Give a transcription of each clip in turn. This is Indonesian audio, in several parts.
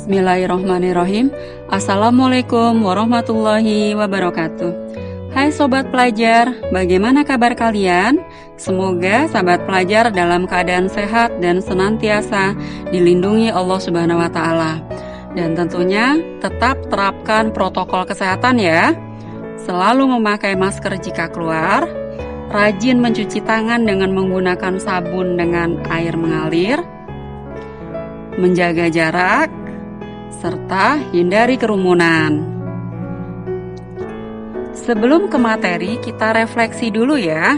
Bismillahirrahmanirrahim. Assalamualaikum warahmatullahi wabarakatuh. Hai sobat pelajar, bagaimana kabar kalian? Semoga sahabat pelajar dalam keadaan sehat dan senantiasa dilindungi Allah Subhanahu wa taala. Dan tentunya tetap terapkan protokol kesehatan ya. Selalu memakai masker jika keluar, rajin mencuci tangan dengan menggunakan sabun dengan air mengalir, menjaga jarak, serta hindari kerumunan. Sebelum ke materi, kita refleksi dulu ya.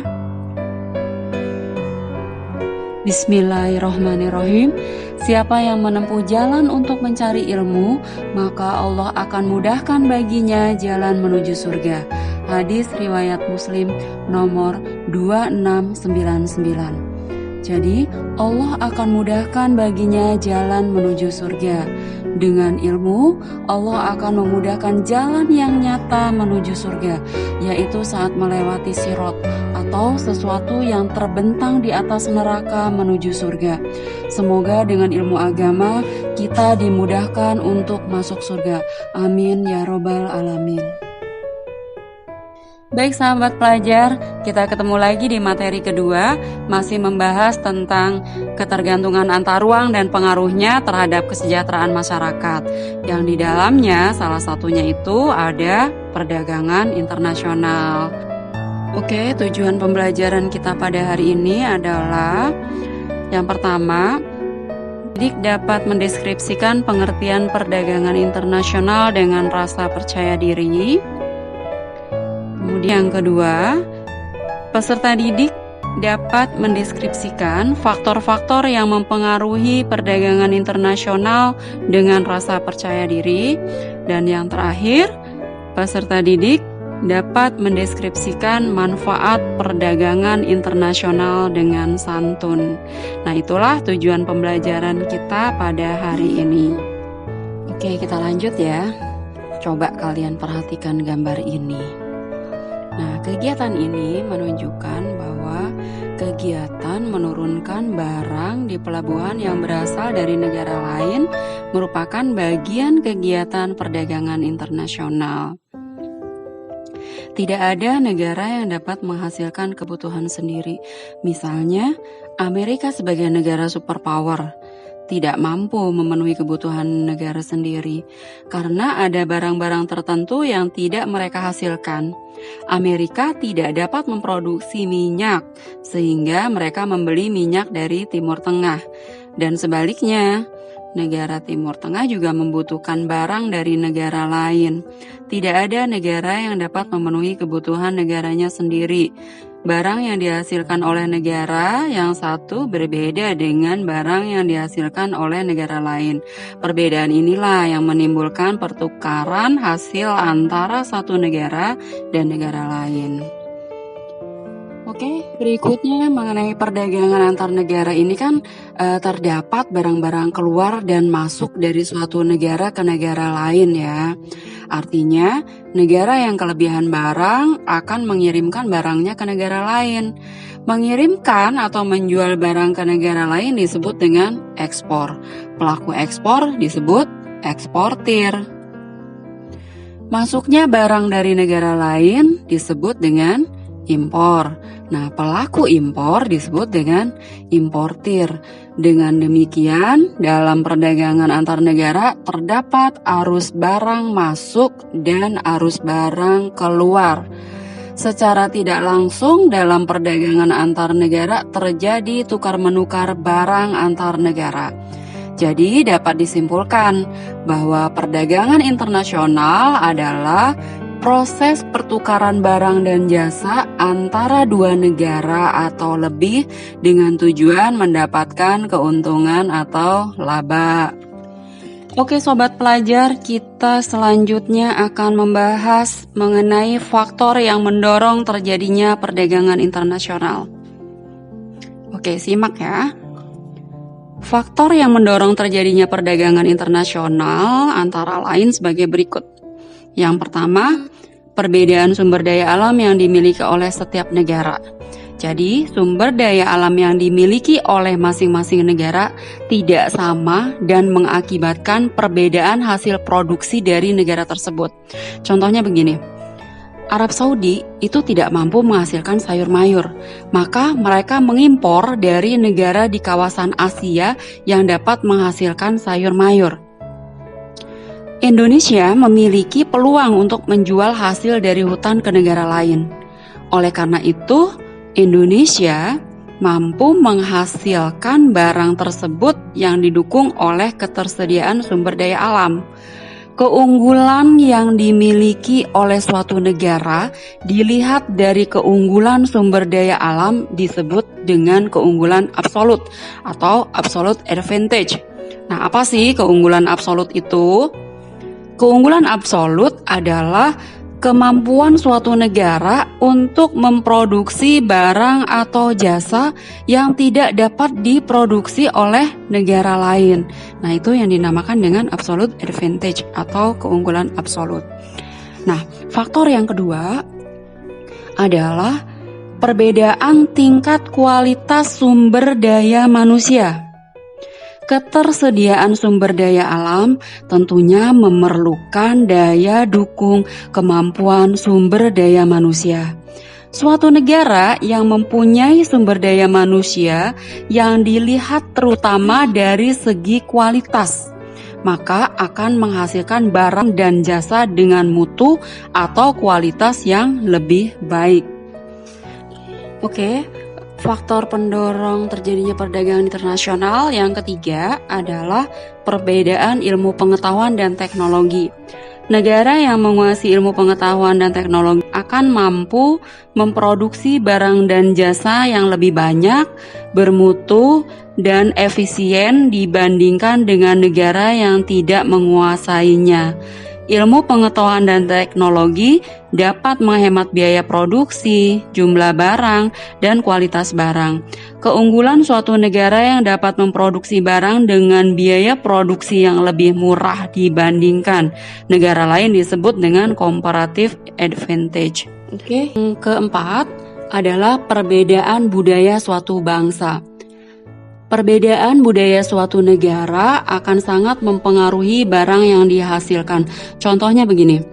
Bismillahirrahmanirrahim. Siapa yang menempuh jalan untuk mencari ilmu, maka Allah akan mudahkan baginya jalan menuju surga. Hadis riwayat Muslim nomor 2699. Jadi, Allah akan mudahkan baginya jalan menuju surga. Dengan ilmu, Allah akan memudahkan jalan yang nyata menuju surga, yaitu saat melewati sirot atau sesuatu yang terbentang di atas neraka menuju surga. Semoga dengan ilmu agama kita dimudahkan untuk masuk surga. Amin ya robbal alamin. Baik sahabat pelajar, kita ketemu lagi di materi kedua, masih membahas tentang ketergantungan antar ruang dan pengaruhnya terhadap kesejahteraan masyarakat. Yang di dalamnya salah satunya itu ada perdagangan internasional. Oke, tujuan pembelajaran kita pada hari ini adalah yang pertama, didik dapat mendeskripsikan pengertian perdagangan internasional dengan rasa percaya diri. Kemudian yang kedua, peserta didik dapat mendeskripsikan faktor-faktor yang mempengaruhi perdagangan internasional dengan rasa percaya diri. Dan yang terakhir, peserta didik dapat mendeskripsikan manfaat perdagangan internasional dengan santun. Nah, itulah tujuan pembelajaran kita pada hari ini. Oke, kita lanjut ya. Coba kalian perhatikan gambar ini. Nah, kegiatan ini menunjukkan bahwa kegiatan menurunkan barang di pelabuhan yang berasal dari negara lain merupakan bagian kegiatan perdagangan internasional. Tidak ada negara yang dapat menghasilkan kebutuhan sendiri. Misalnya, Amerika sebagai negara superpower tidak mampu memenuhi kebutuhan negara sendiri karena ada barang-barang tertentu yang tidak mereka hasilkan. Amerika tidak dapat memproduksi minyak sehingga mereka membeli minyak dari Timur Tengah. Dan sebaliknya, negara Timur Tengah juga membutuhkan barang dari negara lain. Tidak ada negara yang dapat memenuhi kebutuhan negaranya sendiri. Barang yang dihasilkan oleh negara yang satu berbeda dengan barang yang dihasilkan oleh negara lain. Perbedaan inilah yang menimbulkan pertukaran hasil antara satu negara dan negara lain. Oke, berikutnya mengenai perdagangan antar negara ini kan terdapat barang-barang keluar dan masuk dari suatu negara ke negara lain ya. Artinya, negara yang kelebihan barang akan mengirimkan barangnya ke negara lain. Mengirimkan atau menjual barang ke negara lain disebut dengan ekspor. Pelaku ekspor disebut eksportir. Masuknya barang dari negara lain disebut dengan impor. Nah, pelaku impor disebut dengan importir. Dengan demikian, dalam perdagangan antar negara terdapat arus barang masuk dan arus barang keluar. Secara tidak langsung dalam perdagangan antar negara terjadi tukar-menukar barang antar negara. Jadi dapat disimpulkan bahwa perdagangan internasional adalah proses pertukaran barang dan jasa antara dua negara atau lebih dengan tujuan mendapatkan keuntungan atau laba. Oke sobat pelajar, kita selanjutnya akan membahas mengenai faktor yang mendorong terjadinya perdagangan internasional. Oke, simak ya. Faktor yang mendorong terjadinya perdagangan internasional antara lain sebagai berikut. Yang pertama, perbedaan sumber daya alam yang dimiliki oleh setiap negara. Jadi, sumber daya alam yang dimiliki oleh masing-masing negara tidak sama dan mengakibatkan perbedaan hasil produksi dari negara tersebut. Contohnya begini, Arab Saudi itu tidak mampu menghasilkan sayur mayur, maka mereka mengimpor dari negara di kawasan Asia yang dapat menghasilkan sayur mayur. Indonesia memiliki peluang untuk menjual hasil dari hutan ke negara lain. Oleh karena itu, Indonesia mampu menghasilkan barang tersebut yang didukung oleh ketersediaan sumber daya alam. Keunggulan yang dimiliki oleh suatu negara dilihat dari keunggulan sumber daya alam disebut dengan keunggulan absolut atau absolute advantage. Nah, apa sih keunggulan absolut itu? Keunggulan absolut adalah kemampuan suatu negara untuk memproduksi barang atau jasa yang tidak dapat diproduksi oleh negara lain. Nah, itu yang dinamakan dengan absolute advantage atau keunggulan absolut. Nah, faktor yang kedua adalah perbedaan tingkat kualitas sumber daya manusia. Ketersediaan sumber daya alam tentunya memerlukan daya dukung kemampuan sumber daya manusia. Suatu negara yang mempunyai sumber daya manusia yang dilihat terutama dari segi kualitas, maka akan menghasilkan barang dan jasa dengan mutu atau kualitas yang lebih baik. Oke. Faktor pendorong terjadinya perdagangan internasional yang ketiga adalah perbedaan ilmu pengetahuan dan teknologi. Negara yang menguasai ilmu pengetahuan dan teknologi akan mampu memproduksi barang dan jasa yang lebih banyak, bermutu, dan efisien dibandingkan dengan negara yang tidak menguasainya. Ilmu pengetahuan dan teknologi dapat menghemat biaya produksi, jumlah barang, dan kualitas barang. Keunggulan suatu negara yang dapat memproduksi barang dengan biaya produksi yang lebih murah dibandingkan negara lain disebut dengan comparative advantage. Oke. Yang keempat adalah perbedaan budaya suatu bangsa. Perbedaan budaya suatu negara akan sangat mempengaruhi barang yang dihasilkan. Contohnya begini,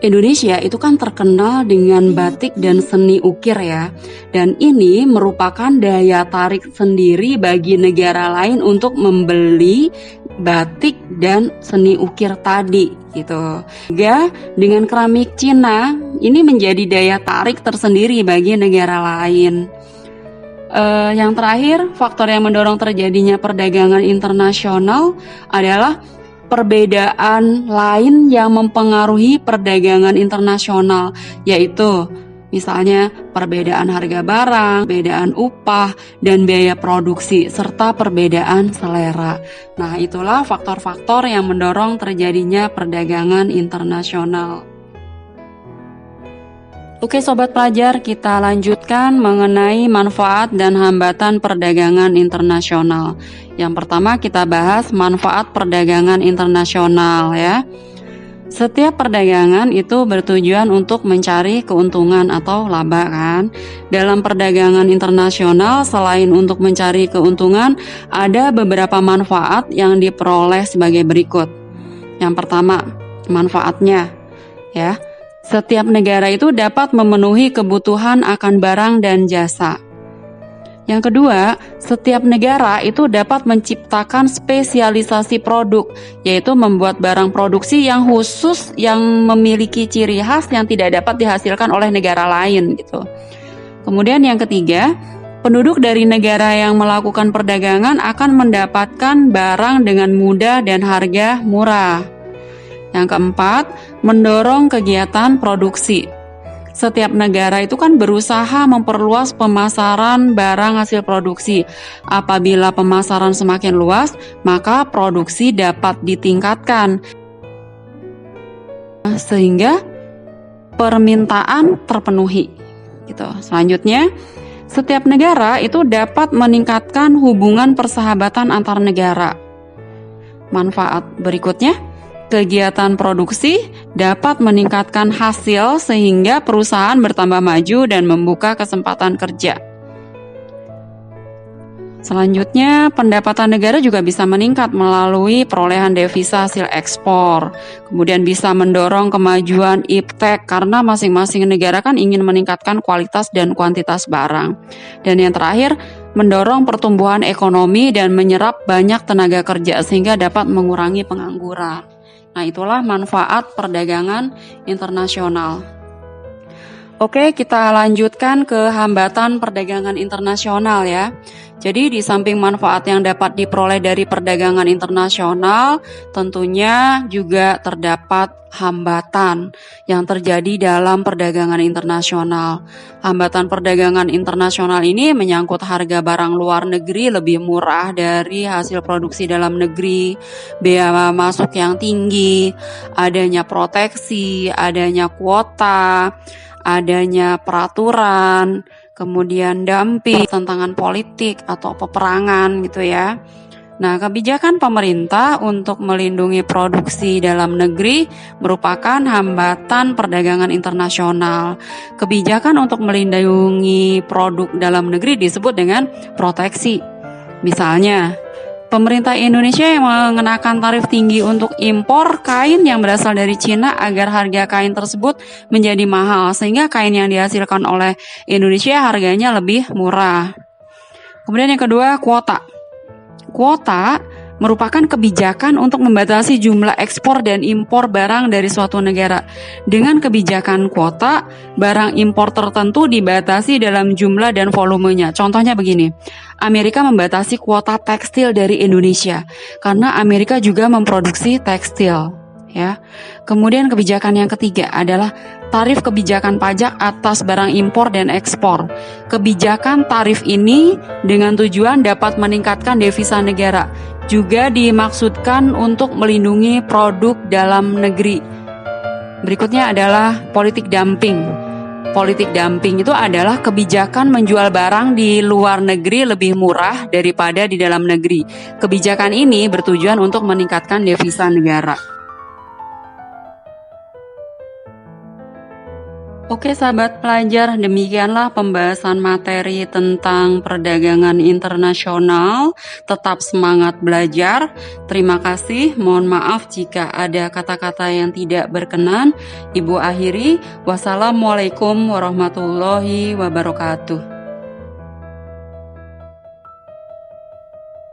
Indonesia itu kan terkenal dengan batik dan seni ukir ya. Dan ini merupakan daya tarik sendiri bagi negara lain untuk membeli batik dan seni ukir tadi gitu. Juga dengan keramik Cina, ini menjadi daya tarik tersendiri bagi negara lain. Yang terakhir, faktor yang mendorong terjadinya perdagangan internasional adalah perbedaan lain yang mempengaruhi perdagangan internasional, yaitu misalnya perbedaan harga barang, perbedaan upah, dan biaya produksi, serta perbedaan selera. Nah, itulah faktor-faktor yang mendorong terjadinya perdagangan internasional. Oke sobat pelajar, kita lanjutkan mengenai manfaat dan hambatan perdagangan internasional. Yang pertama kita bahas manfaat perdagangan internasional ya. Setiap perdagangan itu bertujuan untuk mencari keuntungan atau laba kan. Dalam perdagangan internasional selain untuk mencari keuntungan, ada beberapa manfaat yang diperoleh sebagai berikut. Yang pertama, manfaatnya ya. Setiap negara itu dapat memenuhi kebutuhan akan barang dan jasa. Yang kedua, setiap negara itu dapat menciptakan spesialisasi produk, yaitu membuat barang produksi yang khusus yang memiliki ciri khas yang tidak dapat dihasilkan oleh negara lain gitu. Kemudian yang ketiga, penduduk dari negara yang melakukan perdagangan akan mendapatkan barang dengan mudah dan harga murah. Yang keempat, mendorong kegiatan produksi. Setiap negara itu kan berusaha memperluas pemasaran barang hasil produksi. Apabila pemasaran semakin luas, maka produksi dapat ditingkatkan. Sehingga permintaan terpenuhi. Gitu. Selanjutnya, setiap negara itu dapat meningkatkan hubungan persahabatan antar negara. Manfaat berikutnya, kegiatan produksi dapat meningkatkan hasil sehingga perusahaan bertambah maju dan membuka kesempatan kerja. Selanjutnya, pendapatan negara juga bisa meningkat melalui perolehan devisa hasil ekspor. Kemudian bisa mendorong kemajuan iptek karena masing-masing negara kan ingin meningkatkan kualitas dan kuantitas barang. Dan yang terakhir, mendorong pertumbuhan ekonomi dan menyerap banyak tenaga kerja sehingga dapat mengurangi pengangguran. Nah, itulah manfaat perdagangan internasional. Oke, kita lanjutkan ke hambatan perdagangan internasional ya. Jadi di samping manfaat yang dapat diperoleh dari perdagangan internasional, tentunya juga terdapat hambatan yang terjadi dalam perdagangan internasional. Hambatan perdagangan internasional ini menyangkut harga barang luar negeri lebih murah dari hasil produksi dalam negeri, biaya masuk yang tinggi, adanya proteksi, adanya kuota, adanya peraturan, kemudian dumping, tantangan politik atau peperangan gitu ya. Nah, kebijakan pemerintah untuk melindungi produksi dalam negeri merupakan hambatan perdagangan internasional. Kebijakan untuk melindungi produk dalam negeri disebut dengan proteksi. Misalnya, pemerintah Indonesia yang mengenakan tarif tinggi untuk impor kain yang berasal dari Cina agar harga kain tersebut menjadi mahal, sehingga kain yang dihasilkan oleh Indonesia harganya lebih murah. Kemudian yang kedua, kuota. Kuota merupakan kebijakan untuk membatasi jumlah ekspor dan impor barang dari suatu negara. Dengan kebijakan kuota, barang impor tertentu dibatasi dalam jumlah dan volumenya. Contohnya begini, Amerika membatasi kuota tekstil dari Indonesia karena Amerika juga memproduksi tekstil. Ya. Kemudian kebijakan yang ketiga adalah tarif kebijakan pajak atas barang impor dan ekspor. Kebijakan tarif ini dengan tujuan dapat meningkatkan devisa negara. Juga dimaksudkan untuk melindungi produk dalam negeri. Berikutnya adalah politik dumping. Politik dumping itu adalah kebijakan menjual barang di luar negeri lebih murah daripada di dalam negeri. Kebijakan ini bertujuan untuk meningkatkan devisa negara. Oke sahabat pelajar, demikianlah pembahasan materi tentang perdagangan internasional. Tetap semangat belajar. Terima kasih, mohon maaf jika ada kata-kata yang tidak berkenan. Ibu akhiri, wassalamualaikum warahmatullahi wabarakatuh.